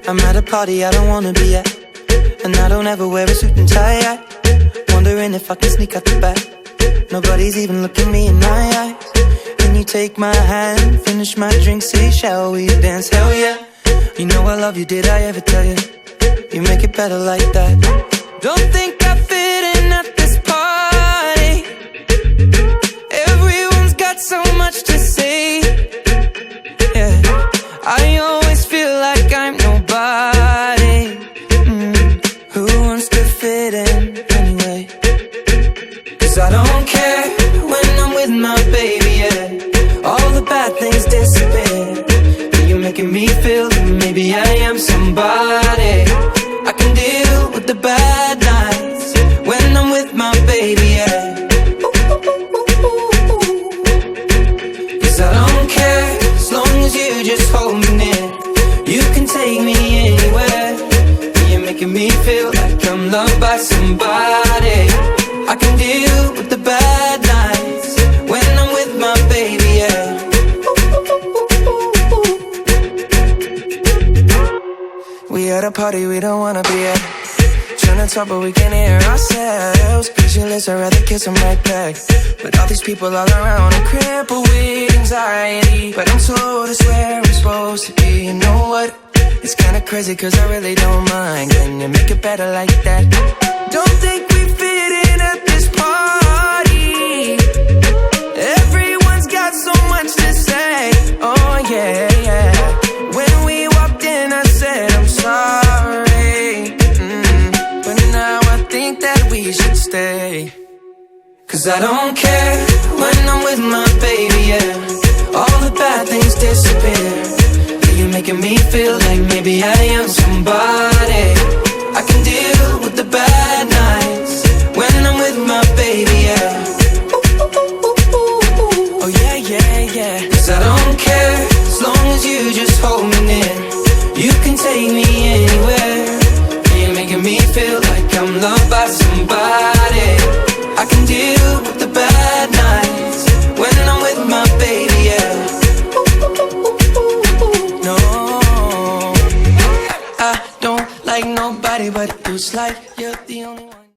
I'm at a party I don't wanna be at, and I don't ever wear a suit and tie. Wondering if I can sneak out the back. Nobody's even looking me in my eyes. Can you take my hand, finish my drink, say shall we dance? Hell yeah. You know I love you, did I ever tell you? You make it better like that. Don't think I fit in at this party. Everyone's got so much to say. Yeah, I always feel like I'm nobody. Who wants to fit in anyway? 'Cause I don't care when I'm with my baby, yeah. All the bad things disappear. You're making me feel that maybe I am somebody. I can deal with the bad nights when I'm with my baby, yeah. 'Cause I don't care as long as you just hold me near. You can take me anywhere. You're making me feel like I'm loved by somebody. I can deal with the bad nights when I'm with my baby, yeah. We at a party we don't wanna be at. Trying to talk but we can't hear ourselves. Pictureless, I'd rather kiss them right back. But all these people all around, I'm crippled with anxiety. But I'm told it's where I'm supposed to be. You know what? It's kinda crazy 'cause I really don't mind. Can you make it better like that? Don't think we fit in at this party. Everyone's got so much to say. Oh yeah, yeah. When we walked in I said I'm sorry. But now I think that we should stay. 'Cause I don't care when I'm with my baby, yeah. All the bad things disappear. You're making me feel like maybe I am somebody. I can deal with the bad nights when I'm with my baby, yeah. Oh yeah, yeah, yeah. 'Cause I don't care as long as you just hold me near. You can take me anywhere. You're making me feel like I'm loved by somebody. I can deal with the bad nights when I'm with my baby, yeah. No, I don't like nobody, but it feels like you're the only one.